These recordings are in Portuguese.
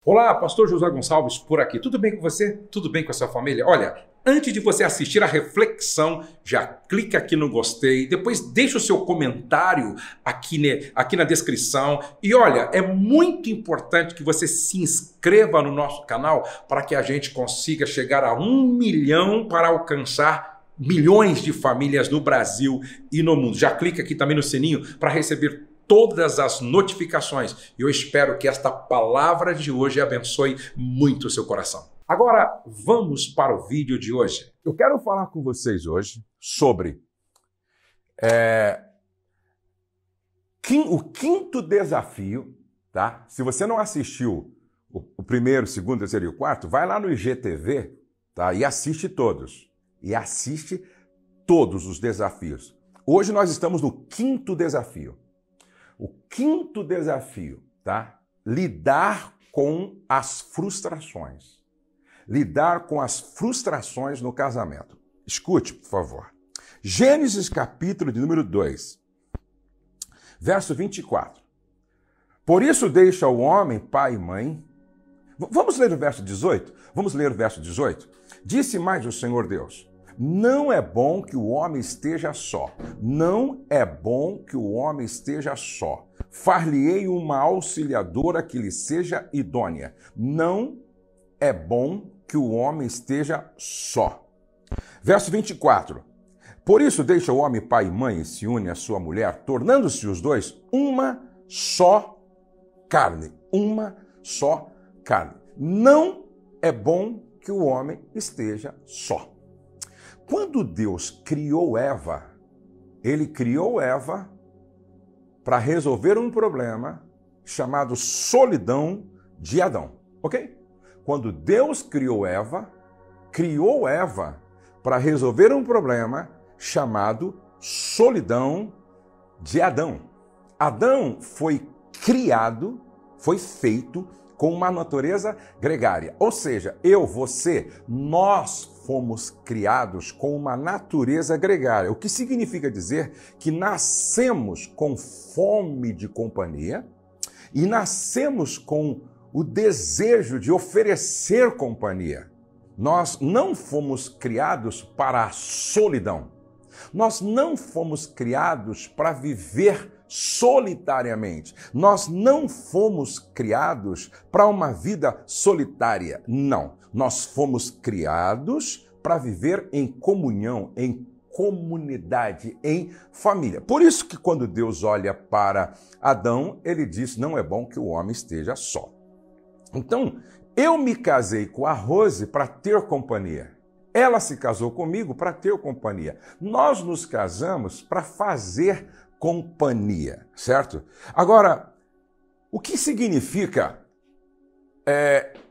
Olá, pastor José Gonçalves por aqui. Tudo bem com você? Tudo bem com a sua família? Olha, antes de você assistir a reflexão, já clica aqui no gostei, depois deixa o seu comentário aqui na descrição. E olha, é muito importante que você se inscreva no nosso canal para que a gente consiga chegar a 1 milhão para alcançar milhões de famílias no Brasil e no mundo. Já clica aqui também no sininho para receber todas as notificações. E eu espero que esta palavra de hoje abençoe muito o seu coração. Agora, vamos para o vídeo de hoje. Eu quero falar com vocês hoje sobre o quinto desafio, tá? Se você não assistiu o primeiro, segundo, terceiro e o quarto, vai lá no IGTV, tá? E assiste todos. E assiste todos os desafios. Hoje nós estamos no quinto desafio. O quinto desafio, tá? Lidar com as frustrações. Lidar com as frustrações no casamento. Escute, por favor. Gênesis capítulo de número 2, verso 24. Por isso deixa o homem pai e mãe. Vamos ler o verso 18? Vamos ler o verso 18? Disse mais o Senhor Deus: não é bom que o homem esteja só. Não é bom que o homem esteja só. Far-lhe-ei uma auxiliadora que lhe seja idônea. Não é bom que o homem esteja só. Verso 24. Por isso deixa o homem pai e mãe e se une à sua mulher, tornando-se os dois uma só carne. Uma só carne. Não é bom que o homem esteja só. Quando Deus criou Eva, ele criou Eva para resolver um problema chamado solidão de Adão, ok? Quando Deus criou Eva para resolver um problema chamado solidão de Adão. Adão foi criado, foi feito com uma natureza gregária. Ou seja, eu, você, nós fomos criados com uma natureza gregária, o que significa dizer que nascemos com fome de companhia e nascemos com o desejo de oferecer companhia. Nós não fomos criados para a solidão. Nós não fomos criados para viver solitariamente. Nós não fomos criados para uma vida solitária. Não. Nós fomos criados para viver em comunhão, em comunidade, em família. Por isso que quando Deus olha para Adão, ele diz: não é bom que o homem esteja só. Então, eu me casei com a Rose para ter companhia. Ela se casou comigo para ter companhia. Nós nos casamos para fazer companhia, certo? Agora, o que significa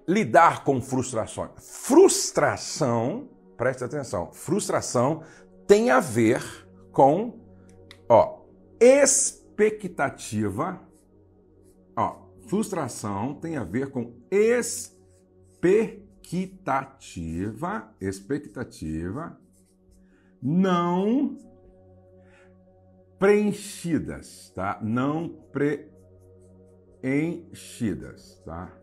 lidar com frustrações? Frustração, preste atenção, frustração tem a ver com expectativa. Frustração tem a ver com expectativa não preenchidas, tá? Não preenchidas, tá?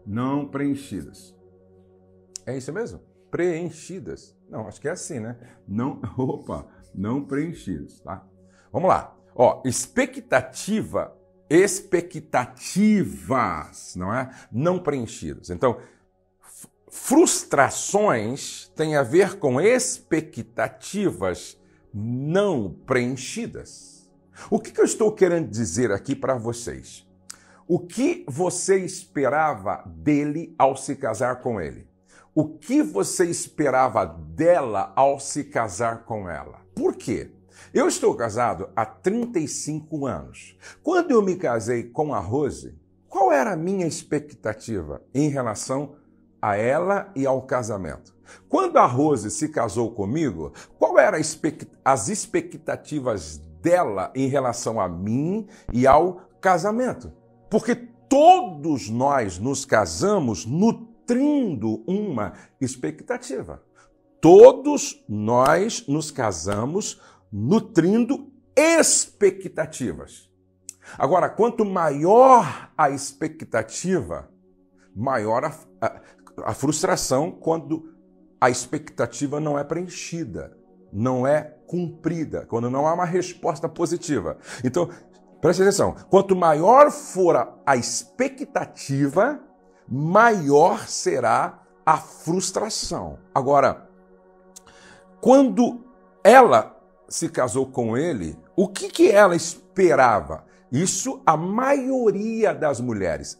Não preenchidas. É isso mesmo? Preenchidas. Não, acho que é assim, né? Não preenchidas, tá? Vamos lá. Expectativas, não é? Não preenchidas. Então, frustrações têm a ver com expectativas não preenchidas. O que eu estou querendo dizer aqui para vocês? O que você esperava dele ao se casar com ele? O que você esperava dela ao se casar com ela? Por quê? Eu estou casado há 35 anos. Quando eu me casei com a Rose, qual era a minha expectativa em relação a ela e ao casamento? Quando a Rose se casou comigo, qual eram as expectativas dela em relação a mim e ao casamento? Porque todos nós nos casamos nutrindo uma expectativa. Todos nós nos casamos nutrindo expectativas. Agora, quanto maior a expectativa, maior a frustração quando a expectativa não é preenchida, não é cumprida, quando não há uma resposta positiva. Então, preste atenção, quanto maior for a expectativa, maior será a frustração. Agora, quando ela se casou com ele, o que ela esperava? Isso a maioria das mulheres,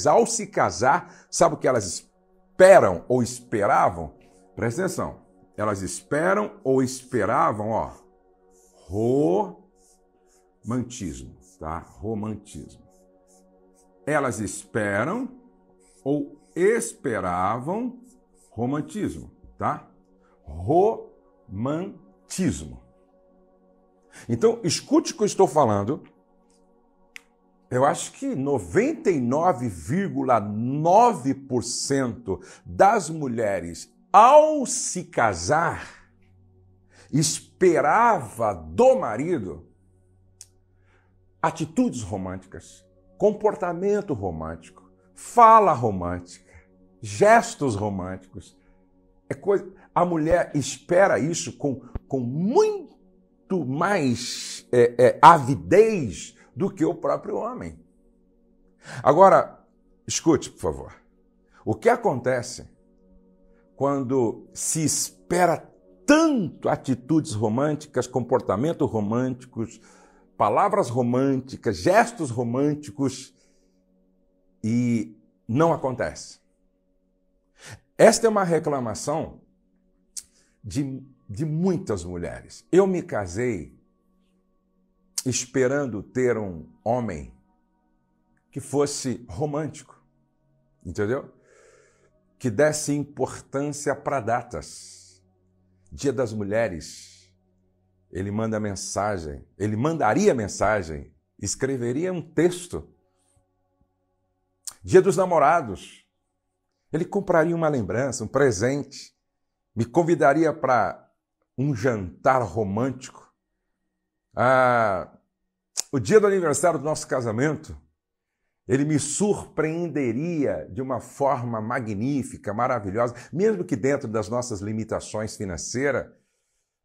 ao se casar, sabe o que elas esperam ou esperavam? Presta atenção, elas esperam ou esperavam, romantismo, tá? Romantismo. Elas esperam ou esperavam romantismo, tá? Romantismo. Então, escute o que eu estou falando. Eu acho que 99,9% das mulheres, ao se casar, esperava do marido atitudes românticas, comportamento romântico, fala romântica, gestos românticos. A mulher espera isso com muito mais avidez do que o próprio homem. Agora, escute, por favor. O que acontece quando se espera tanto atitudes românticas, comportamentos românticos, palavras românticas, gestos românticos e não acontece? Esta é uma reclamação de muitas mulheres. Eu me casei esperando ter um homem que fosse romântico, entendeu? Que desse importância para datas. Dia das Mulheres, ele mandaria mensagem, escreveria um texto. Dia dos Namorados, ele compraria uma lembrança, um presente, me convidaria para um jantar romântico. O dia do aniversário do nosso casamento, ele me surpreenderia de uma forma magnífica, maravilhosa, mesmo que dentro das nossas limitações financeiras.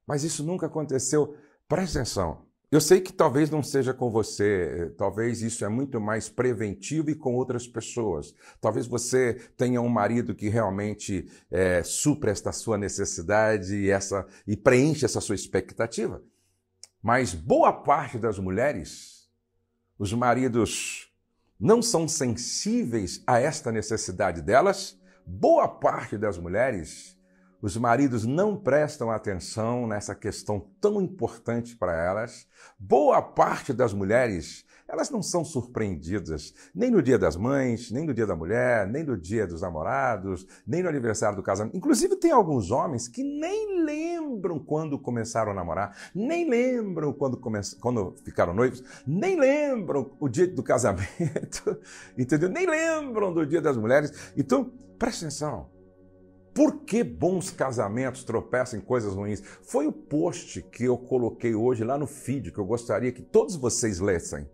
Mas isso nunca aconteceu. Preste atenção. Eu sei que talvez não seja com você, talvez isso é muito mais preventivo e com outras pessoas. Talvez você tenha um marido que realmente supra esta sua necessidade e preenche essa sua expectativa. Mas boa parte das mulheres, os maridos não são sensíveis a esta necessidade delas. Boa parte das mulheres, os maridos não prestam atenção nessa questão tão importante para elas. Boa parte das mulheres, elas não são surpreendidas nem no Dia das Mães, nem no Dia da Mulher, nem no Dia dos Namorados, nem no aniversário do casamento. Inclusive, tem alguns homens que nem lembram quando começaram a namorar, nem lembram quando ficaram noivos, nem lembram o dia do casamento, entendeu? Nem lembram do Dia das Mulheres. Então, preste atenção. Por que bons casamentos tropeçam em coisas ruins? Foi o post que eu coloquei hoje lá no feed, que eu gostaria que todos vocês lessem.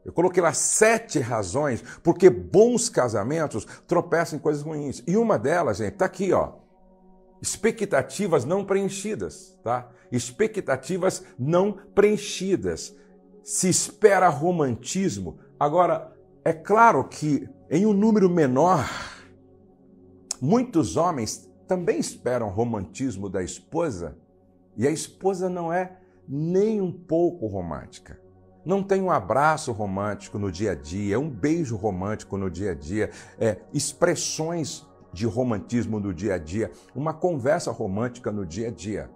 Eu coloquei lá 7 razões por que bons casamentos tropeçam em coisas ruins. E uma delas, gente, tá aqui, ó. Expectativas não preenchidas, tá? Expectativas não preenchidas. Se espera romantismo. Agora, é claro que em um número menor, muitos homens também esperam romantismo da esposa e a esposa não é nem um pouco romântica. Não tem um abraço romântico no dia a dia, um beijo romântico no dia a dia, expressões de romantismo no dia a dia, uma conversa romântica no dia a dia.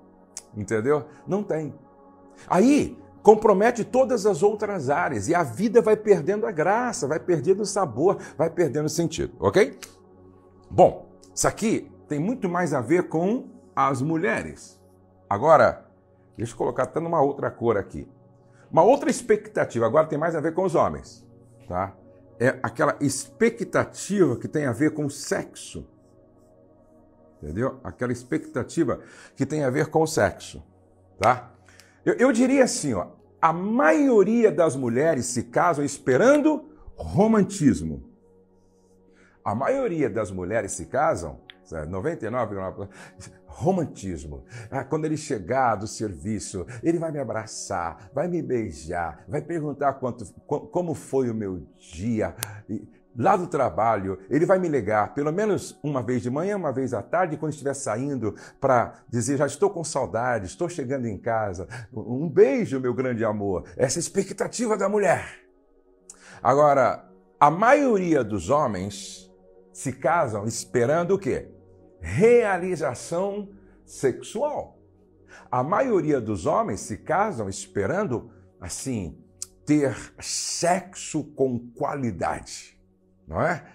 Entendeu? Não tem. Aí compromete todas as outras áreas e a vida vai perdendo a graça, vai perdendo o sabor, vai perdendo o sentido, ok? Bom, isso aqui tem muito mais a ver com as mulheres. Agora, deixa eu colocar até numa outra cor aqui. Uma outra expectativa, agora tem mais a ver com os homens, tá? É aquela expectativa que tem a ver com o sexo. Entendeu? Aquela expectativa que tem a ver com o sexo, tá? Eu diria assim, ó, a maioria das mulheres se casam esperando romantismo. A maioria das mulheres se casam, 99,9%, romantismo. Quando ele chegar do serviço, ele vai me abraçar, vai me beijar, vai perguntar como foi o meu dia. Lá do trabalho, ele vai me ligar pelo menos uma vez de manhã, uma vez à tarde, quando estiver saindo, para dizer, já estou com saudade, estou chegando em casa. Um beijo, meu grande amor. Essa é a expectativa da mulher. Agora, a maioria dos homens se casam esperando o quê? Realização sexual. A maioria dos homens se casam esperando, assim, ter sexo com qualidade. Não é?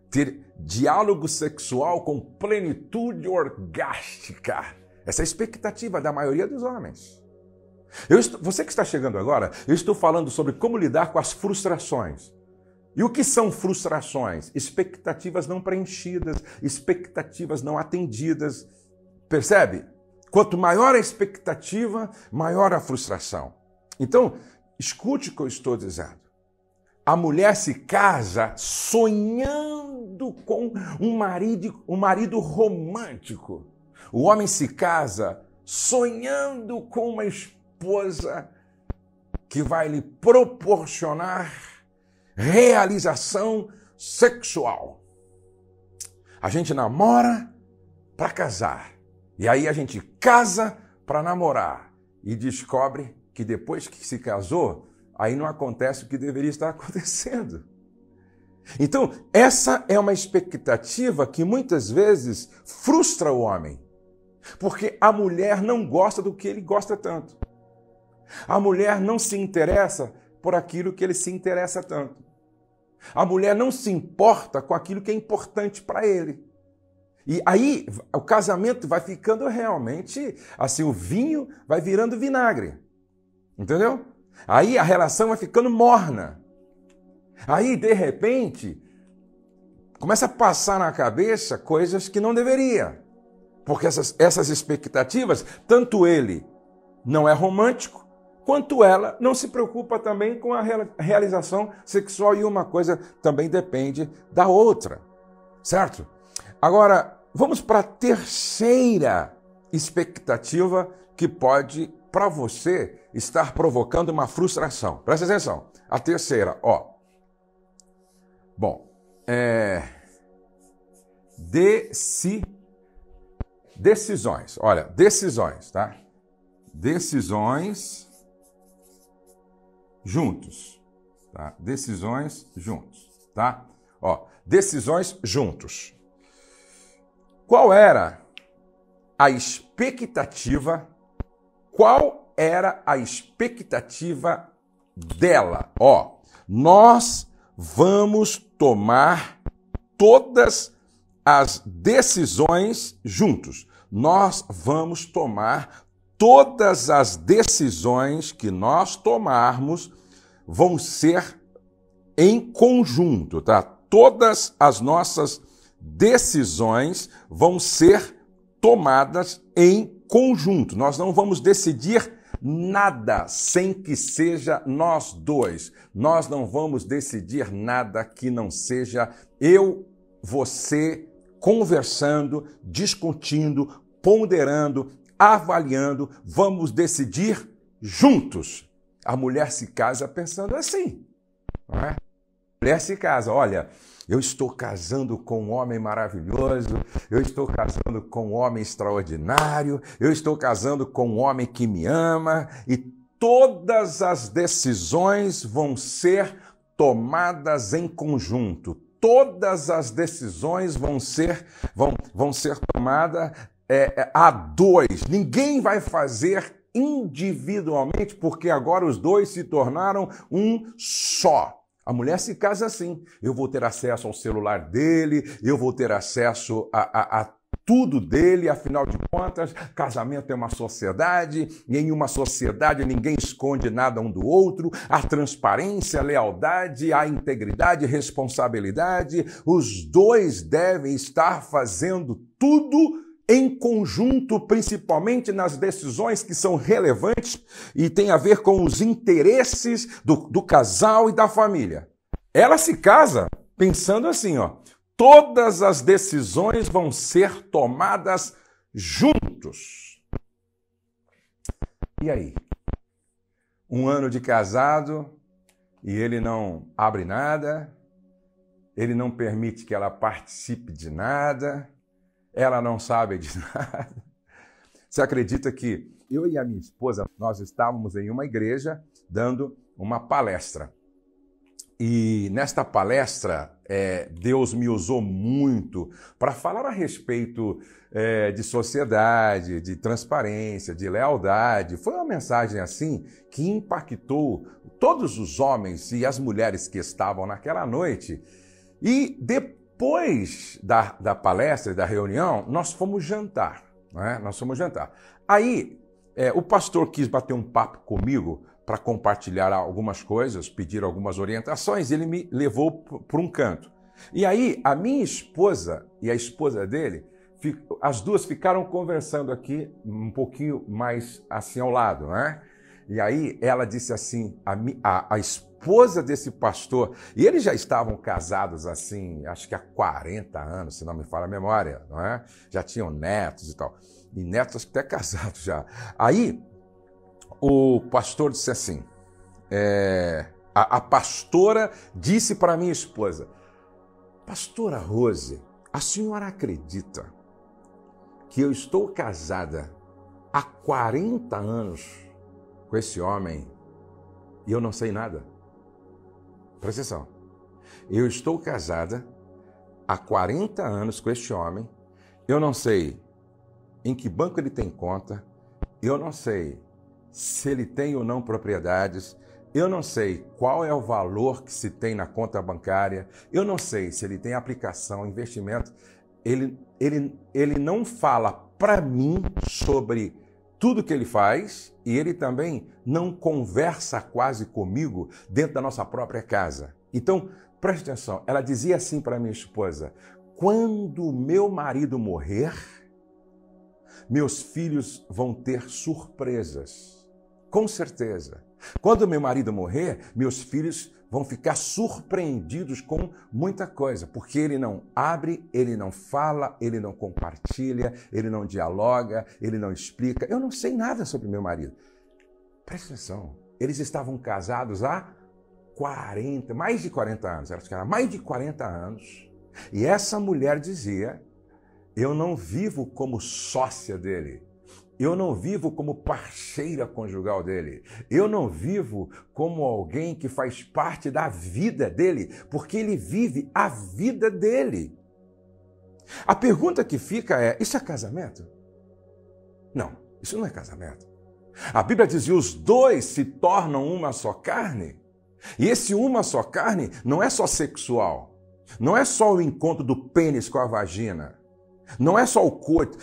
Ter diálogo sexual com plenitude orgástica. Essa é a expectativa da maioria dos homens. Você que está chegando agora, eu estou falando sobre como lidar com as frustrações. E o que são frustrações? Expectativas não preenchidas, expectativas não atendidas. Percebe? Quanto maior a expectativa, maior a frustração. Então, escute o que eu estou dizendo. A mulher se casa sonhando com um marido romântico. O homem se casa sonhando com uma esposa que vai lhe proporcionar realização sexual. A gente namora para casar. E aí a gente casa para namorar. E descobre que depois que se casou, aí não acontece o que deveria estar acontecendo. Então, essa é uma expectativa que muitas vezes frustra o homem. Porque a mulher não gosta do que ele gosta tanto. A mulher não se interessa por aquilo que ele se interessa tanto. A mulher não se importa com aquilo que é importante para ele. E aí o casamento vai ficando realmente assim, o vinho vai virando vinagre. Entendeu? Aí a relação vai ficando morna. Aí, de repente, começa a passar na cabeça coisas que não deveria. Porque essas expectativas, tanto ele não é romântico, quanto ela não se preocupa também com a realização sexual. E uma coisa também depende da outra. Certo? Agora, vamos para a terceira expectativa que pode, para você, estar provocando uma frustração. Presta atenção. A terceira, ó. Bom, decisões. Olha, decisões, tá? Decisões juntos, tá? Decisões juntos, tá? Ó, decisões juntos. Qual era a expectativa? Qual era a expectativa dela? Ó, nós vamos tomar todas as decisões juntos. Nós vamos tomar todas as decisões que nós tomarmos vão ser em conjunto, tá? Todas as nossas decisões vão ser tomadas em conjunto. Nós não vamos decidir nada sem que seja nós dois. Nós não vamos decidir nada que não seja eu, você, conversando, discutindo, ponderando, avaliando. Vamos decidir juntos. A mulher se casa pensando assim, não é? A mulher se casa, olha, eu estou casando com um homem maravilhoso, eu estou casando com um homem extraordinário, eu estou casando com um homem que me ama e todas as decisões vão ser tomadas em conjunto. Todas as decisões vão ser tomadas a dois. Ninguém vai fazer individualmente, porque agora os dois se tornaram um só. A mulher se casa assim. Eu vou ter acesso ao celular dele, eu vou ter acesso a tudo dele, afinal de contas, casamento é uma sociedade, e em uma sociedade ninguém esconde nada um do outro, a transparência, a lealdade, a integridade, responsabilidade, os dois devem estar fazendo tudo em conjunto, principalmente nas decisões que são relevantes e tem a ver com os interesses do casal e da família. Ela se casa pensando assim, ó, todas as decisões vão ser tomadas juntos. E aí? Um ano de casado e ele não abre nada, ele não permite que ela participe de nada, ela não sabe de nada. Você acredita que eu e a minha esposa, nós estávamos em uma igreja dando uma palestra. E nesta palestra, Deus me usou muito para falar a respeito de sociedade, de transparência, de lealdade. Foi uma mensagem assim que impactou todos os homens e as mulheres que estavam naquela noite. E depois da palestra e da reunião, nós fomos jantar. Né? Nós fomos jantar. Aí, o pastor quis bater um papo comigo para compartilhar algumas coisas, pedir algumas orientações, ele me levou para um canto. E aí, a minha esposa e a esposa dele, as duas ficaram conversando aqui um pouquinho mais assim ao lado, né? E aí, ela disse assim, a esposa desse pastor, e eles já estavam casados assim, acho que há 40 anos, se não me falha a memória, não é? Já tinham netos e tal. E netos acho que até casados já. Aí, o pastor disse assim, a pastora disse para minha esposa, Pastora Rose, a senhora acredita que eu estou casada há 40 anos com esse homem e eu não sei nada? Presta atenção. Eu estou casada há 40 anos com este homem, eu não sei em que banco ele tem conta, eu não sei se ele tem ou não propriedades, eu não sei qual é o valor que se tem na conta bancária, eu não sei se ele tem aplicação, investimento. Ele não fala para mim sobre tudo que ele faz e ele também não conversa quase comigo dentro da nossa própria casa. Então, preste atenção, ela dizia assim para minha esposa, quando meu marido morrer, meus filhos vão ter surpresas. Com certeza. Quando meu marido morrer, meus filhos vão ficar surpreendidos com muita coisa, porque ele não abre, ele não fala, ele não compartilha, ele não dialoga, ele não explica. Eu não sei nada sobre meu marido. Presta atenção, eles estavam casados há mais de 40 anos, elas ficaram mais de 40 anos, e essa mulher dizia, eu não vivo como sócia dele, eu não vivo como parceira conjugal dele. Eu não vivo como alguém que faz parte da vida dele, porque ele vive a vida dele. A pergunta que fica é, isso é casamento? Não, isso não é casamento. A Bíblia diz que os dois se tornam uma só carne. E esse uma só carne não é só sexual. Não é só o encontro do pênis com a vagina. Não é só o coito,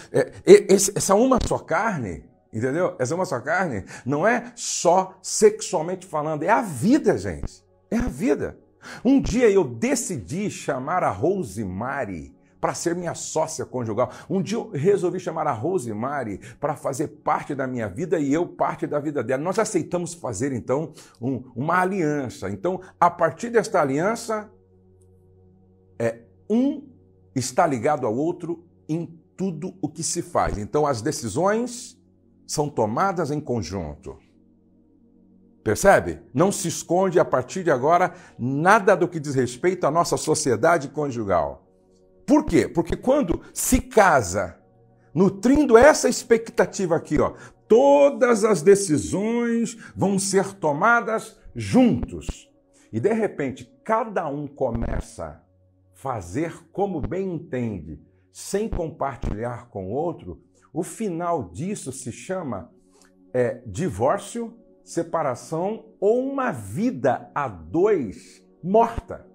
essa uma só carne, entendeu? Essa uma só carne não é só sexualmente falando, é a vida, gente. É a vida. Um dia eu decidi chamar a Rosemary para ser minha sócia conjugal. Um dia eu resolvi chamar a Rosemary para fazer parte da minha vida e eu parte da vida dela. Nós aceitamos fazer, então, uma aliança. Então, a partir desta aliança, um está ligado ao outro em tudo o que se faz. Então, as decisões são tomadas em conjunto. Percebe? Não se esconde a partir de agora nada do que diz respeito à nossa sociedade conjugal. Por quê? Porque quando se casa, nutrindo essa expectativa aqui, ó, todas as decisões vão ser tomadas juntos. E, de repente, cada um começa a fazer como bem entende, sem compartilhar com o outro, o final disso se chama divórcio, separação ou uma vida a dois morta.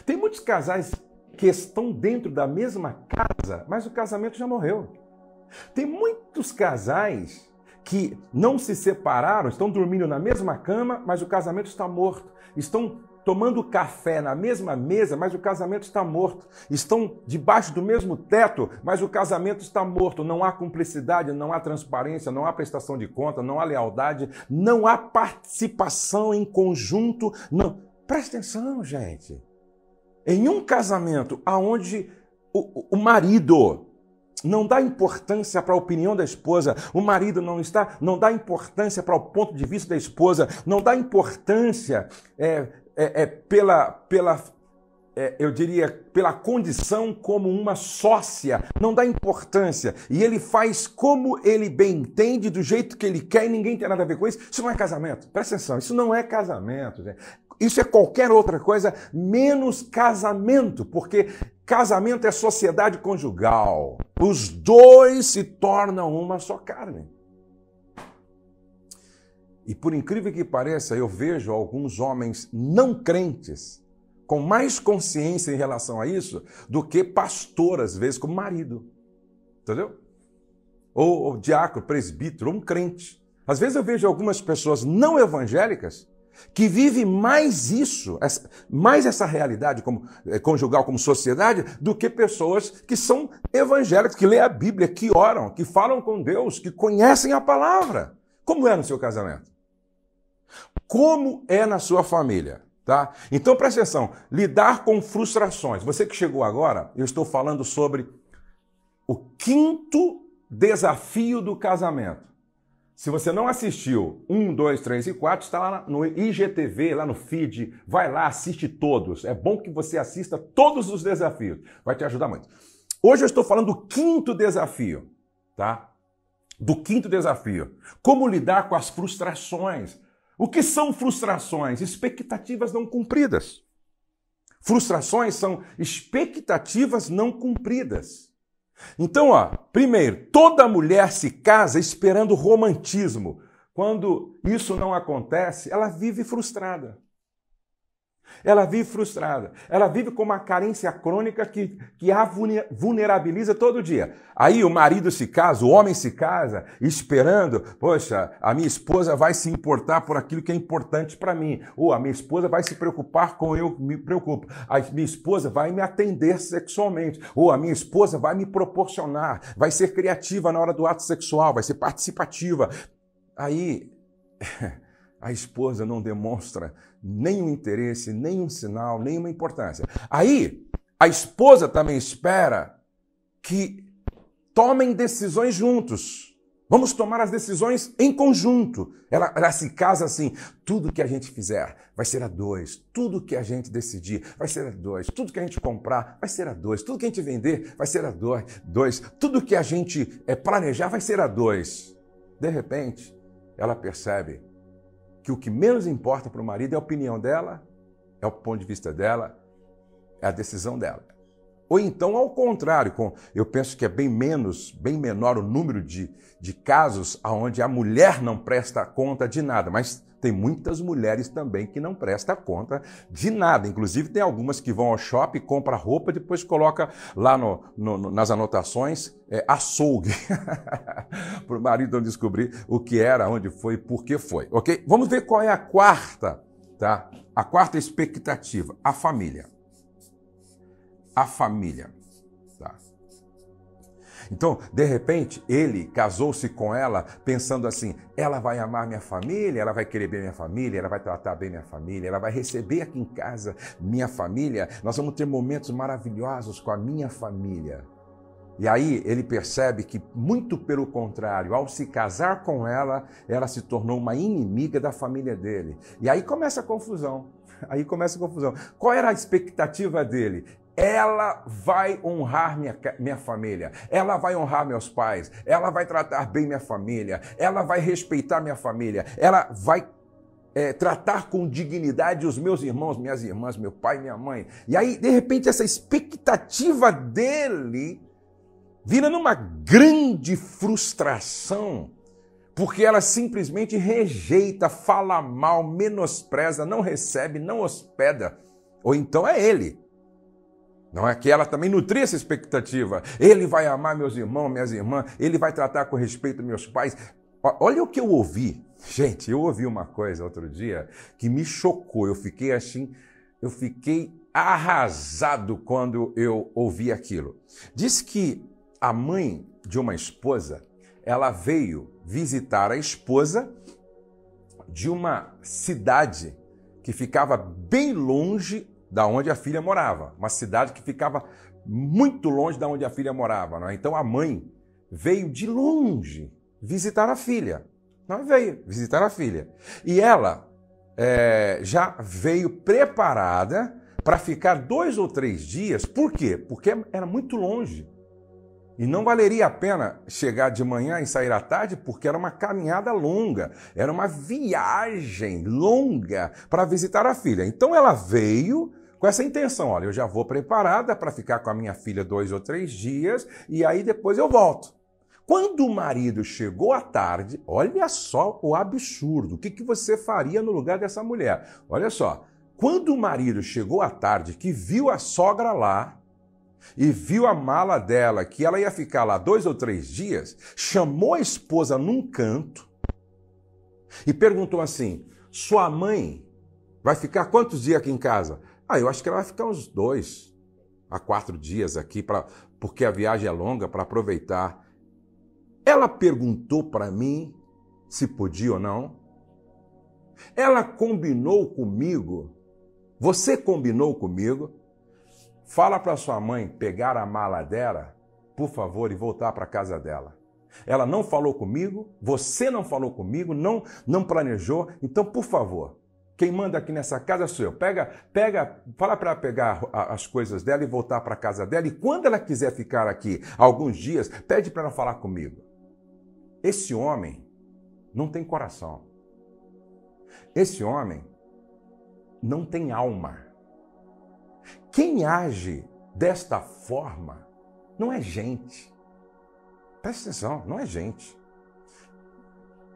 Tem muitos casais que estão dentro da mesma casa, mas o casamento já morreu. Tem muitos casais que não se separaram, estão dormindo na mesma cama, mas o casamento está morto. Estão tomando café na mesma mesa, mas o casamento está morto. Estão debaixo do mesmo teto, mas o casamento está morto. Não há cumplicidade, não há transparência, não há prestação de conta, não há lealdade, não há participação em conjunto. Não. Presta atenção, gente. Em um casamento onde o marido não dá importância para a opinião da esposa, o marido não dá importância para o ponto de vista da esposa, não dá importância pela condição como uma sócia, não dá importância, e ele faz como ele bem entende, do jeito que ele quer, e ninguém tem nada a ver com isso. Isso não é casamento. Presta atenção, isso não é casamento, gente. Isso é qualquer outra coisa menos casamento, porque casamento é sociedade conjugal. Os dois se tornam uma só carne. E por incrível que pareça, eu vejo alguns homens não crentes com mais consciência em relação a isso do que pastor, às vezes, como marido. Entendeu? Ou diácono, presbítero, ou um crente. Às vezes eu vejo algumas pessoas não evangélicas que vivem mais isso, mais essa realidade como conjugal, como sociedade, do que pessoas que são evangélicas, que lêem a Bíblia, que oram, que falam com Deus, que conhecem a palavra. Como é no seu casamento? Como é na sua família? Tá? Então, presta atenção, lidar com frustrações. Você que chegou agora, eu estou falando sobre o 5º desafio do casamento. Se você não assistiu 1, 2, 3 e 4, está lá no IGTV, lá no feed, vai lá, assiste todos. É bom que você assista todos os desafios, vai te ajudar muito. Hoje eu estou falando do 5º desafio, tá? Do 5º desafio. Como lidar com as frustrações. O que são frustrações? Expectativas não cumpridas. Frustrações são expectativas não cumpridas. Então, primeiro, toda mulher se casa esperando romantismo. Quando isso não acontece, ela vive frustrada. Ela vive frustrada. Ela vive com uma carência crônica que a vulnerabiliza todo dia. Aí o marido se casa, o homem se casa, esperando, poxa, a minha esposa vai se importar por aquilo que é importante para mim. Ou a minha esposa vai se preocupar com eu me preocupo. A minha esposa vai me atender sexualmente. Ou a minha esposa vai me proporcionar, vai ser criativa na hora do ato sexual, vai ser participativa. Aí a esposa não demonstra nenhum interesse, nenhum sinal, nenhuma importância. Aí, a esposa também espera que tomem decisões juntos. Vamos tomar as decisões em conjunto. Ela se casa assim, tudo que a gente fizer vai ser a 2. Tudo que a gente decidir vai ser a 2. Tudo que a gente comprar vai ser a 2. Tudo que a gente vender vai ser a 2. Tudo que a gente planejar vai ser a 2. De repente, ela percebe que o que menos importa para o marido é a opinião dela, é o ponto de vista dela, é a decisão dela. Ou então, ao contrário, eu penso que é bem menor o número de casos onde a mulher não presta conta de nada, mas tem muitas mulheres também que não prestam conta de nada. Inclusive, tem algumas que vão ao shopping, compram roupa, depois coloca lá nas anotações açougue, para o marido não descobrir o que era, onde foi, por que foi. Ok? Vamos ver qual é a quarta, tá? A quarta expectativa, a família. A família. Tá? Então, de repente, ele casou-se com ela pensando assim, ela vai amar minha família, ela vai querer bem minha família, ela vai tratar bem minha família, ela vai receber aqui em casa minha família, nós vamos ter momentos maravilhosos com a minha família. E aí ele percebe que, muito pelo contrário, ao se casar com ela, ela se tornou uma inimiga da família dele. E aí começa a confusão. Qual era a expectativa dele? Ela vai honrar minha família, ela vai honrar meus pais, ela vai tratar bem minha família, ela vai respeitar minha família, ela vai tratar com dignidade os meus irmãos, minhas irmãs, meu pai e minha mãe. E aí, de repente, essa expectativa dele vira numa grande frustração, porque ela simplesmente rejeita, fala mal, menospreza, não recebe, não hospeda. Ou então é ele. Não é que ela também nutria essa expectativa. Ele vai amar meus irmãos, minhas irmãs, ele vai tratar com respeito meus pais. Olha o que eu ouvi. Gente, eu ouvi uma coisa outro dia que me chocou. Eu fiquei assim, eu fiquei arrasado quando eu ouvi aquilo. Diz que a mãe de uma esposa, ela veio visitar a esposa de uma cidade que ficava bem longe da onde a filha morava. Uma cidade que ficava muito longe da onde a filha morava. Não é? Então a mãe veio de longe visitar a filha. Não veio visitar a filha. E ela já veio preparada para ficar 2 ou 3 dias. Por quê? Porque era muito longe. E não valeria a pena chegar de manhã e sair à tarde, porque era uma caminhada longa, era uma viagem longa para visitar a filha. Então ela veio com essa intenção, olha, eu já vou preparada para ficar com a minha filha 2 ou 3 dias e aí depois eu volto. Quando o marido chegou à tarde, olha só o absurdo, o que você faria no lugar dessa mulher? Olha só, quando o marido chegou à tarde, que viu a sogra lá, e viu a mala dela, que ela ia ficar lá 2 ou 3 dias, chamou a esposa num canto e perguntou assim, sua mãe vai ficar quantos dias aqui em casa? Eu acho que ela vai ficar uns 2 a 4 dias aqui, porque a viagem é longa, para aproveitar. Ela perguntou para mim se podia ou não. Ela combinou comigo, você combinou comigo, fala para sua mãe pegar a mala dela, por favor, e voltar para a casa dela. Ela não falou comigo, você não falou comigo, não planejou, então, por favor, quem manda aqui nessa casa sou eu. Fala para ela pegar as coisas dela e voltar para a casa dela, e quando ela quiser ficar aqui alguns dias, pede para ela falar comigo. Esse homem não tem coração. Esse homem não tem alma. Quem age desta forma não é gente. Presta atenção, não é gente.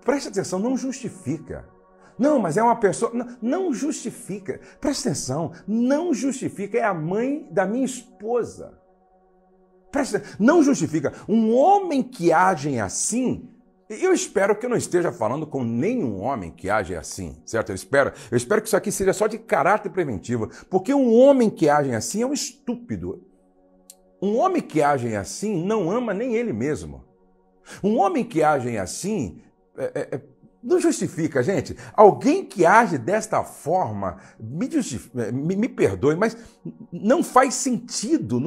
Presta atenção, não justifica. Não, mas é uma pessoa... Não justifica. Presta atenção, não justifica. É a mãe da minha esposa. Presta atenção, não justifica. Um homem que age assim... Eu espero que eu não esteja falando com nenhum homem que age assim, certo? Eu espero que isso aqui seja só de caráter preventivo, porque um homem que age assim é um estúpido. Um homem que age assim não ama nem ele mesmo. Um homem que age assim não justifica, gente. Alguém que age desta forma, me perdoe, mas não faz sentido,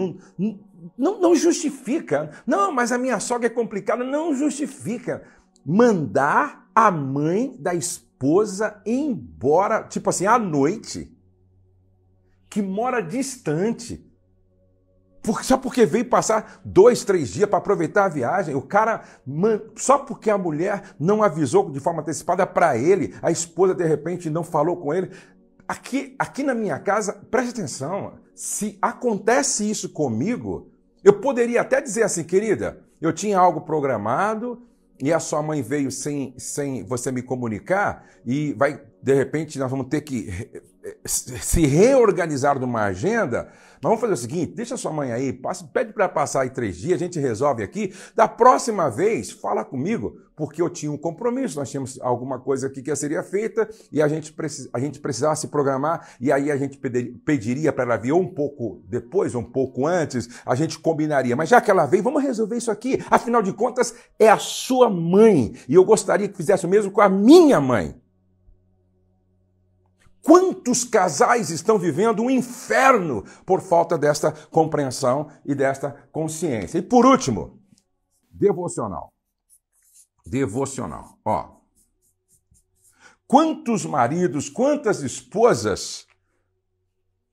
não justifica. Não, mas a minha sogra é complicada. Não justifica. Mandar a mãe da esposa embora, tipo assim, à noite, que mora distante, só porque veio passar 2, 3 dias para aproveitar a viagem. O cara, só porque a mulher não avisou de forma antecipada para ele, a esposa de repente não falou com ele. Aqui na minha casa, preste atenção, se acontece isso comigo, eu poderia até dizer assim, querida, eu tinha algo programado e a sua mãe veio sem você me comunicar e de repente nós vamos ter que se reorganizar numa agenda. Mas vamos fazer o seguinte, deixa a sua mãe aí, pede para passar aí 3 dias, a gente resolve aqui. Da próxima vez, fala comigo, porque eu tinha um compromisso, nós tínhamos alguma coisa aqui que seria feita e a gente precisava se programar e aí a gente pediria para ela vir um pouco depois, um pouco antes, a gente combinaria. Mas já que ela veio, vamos resolver isso aqui. Afinal de contas, é a sua mãe e eu gostaria que fizesse o mesmo com a minha mãe. Quantos casais estão vivendo um inferno por falta desta compreensão e desta consciência? E por último, devocional. Devocional. Quantos maridos, quantas esposas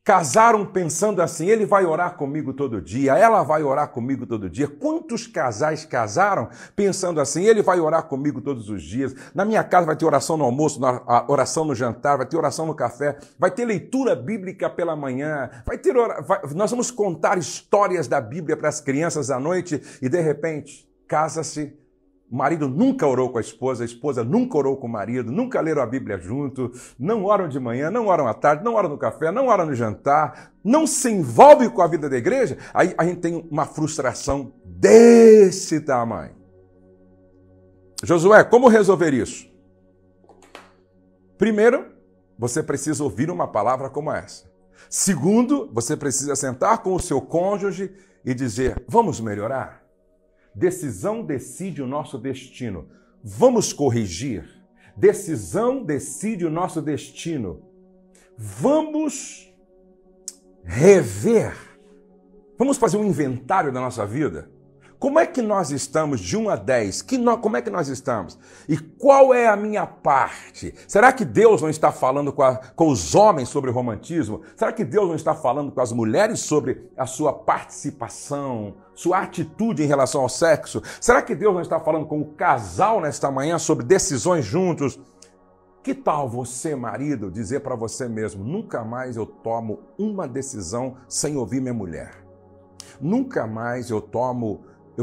casaram pensando assim, ele vai orar comigo todo dia, ela vai orar comigo todo dia. Quantos casais casaram pensando assim, ele vai orar comigo todos os dias. Na minha casa vai ter oração no almoço, oração no jantar, vai ter oração no café, vai ter leitura bíblica pela manhã, nós vamos contar histórias da Bíblia para as crianças à noite e de repente casa-se. O marido nunca orou com a esposa nunca orou com o marido, nunca leram a Bíblia junto, não oram de manhã, não oram à tarde, não oram no café, não oram no jantar, não se envolve com a vida da igreja. Aí a gente tem uma frustração desse tamanho. Josué, como resolver isso? Primeiro, você precisa ouvir uma palavra como essa. Segundo, você precisa sentar com o seu cônjuge e dizer: vamos melhorar? Decisão decide o nosso destino. Vamos corrigir? Decisão decide o nosso destino. Vamos rever. Vamos fazer um inventário da nossa vida. Como é que nós estamos de 1 a 10? Como é que nós estamos? E qual é a minha parte? Será que Deus não está falando com os homens sobre romantismo? Será que Deus não está falando com as mulheres sobre a sua participação, sua atitude em relação ao sexo? Será que Deus não está falando com o casal nesta manhã sobre decisões juntos? Que tal você, marido, dizer para você mesmo: nunca mais eu tomo uma decisão sem ouvir minha mulher. Nunca mais eu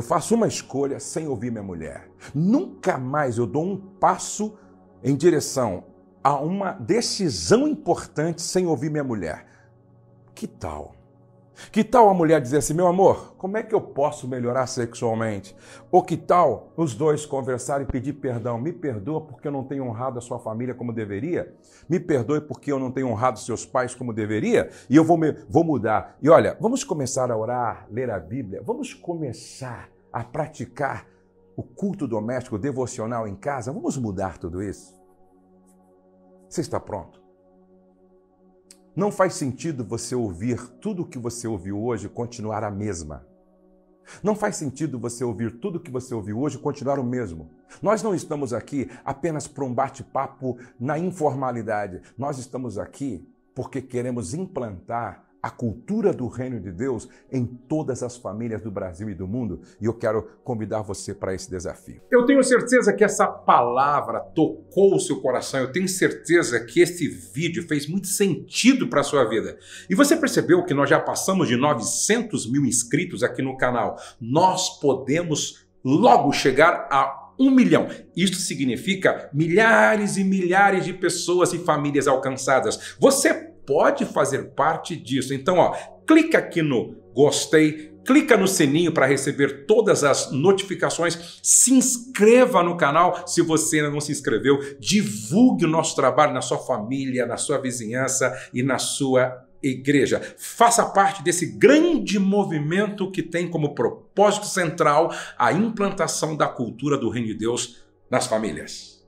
faço uma escolha sem ouvir minha mulher. Nunca mais eu dou um passo em direção a uma decisão importante sem ouvir minha mulher. Que tal? Que tal a mulher dizer assim: meu amor, como é que eu posso melhorar sexualmente? Ou que tal os dois conversarem e pedir perdão? Me perdoa porque eu não tenho honrado a sua família como deveria. Me perdoe porque eu não tenho honrado seus pais como deveria. E eu vou mudar. E olha, vamos começar a orar, ler a Bíblia. Vamos começar a praticar o culto doméstico, devocional em casa. Vamos mudar tudo isso. Você está pronto? Não faz sentido você ouvir tudo o que você ouviu hoje e continuar a mesma. Não faz sentido você ouvir tudo o que você ouviu hoje e continuar o mesmo. Nós não estamos aqui apenas para um bate-papo na informalidade. Nós estamos aqui porque queremos implantar a cultura do reino de Deus em todas as famílias do Brasil e do mundo. E eu quero convidar você para esse desafio. Eu tenho certeza que essa palavra tocou o seu coração. Eu tenho certeza que esse vídeo fez muito sentido para a sua vida. E você percebeu que nós já passamos de 900 mil inscritos aqui no canal. Nós podemos logo chegar a 1 milhão. Isso significa milhares e milhares de pessoas e famílias alcançadas. Você pode fazer parte disso. Então, clica aqui no gostei, clica no sininho para receber todas as notificações, se inscreva no canal se você ainda não se inscreveu, divulgue o nosso trabalho na sua família, na sua vizinhança e na sua igreja. Faça parte desse grande movimento que tem como propósito central a implantação da cultura do reino de Deus nas famílias.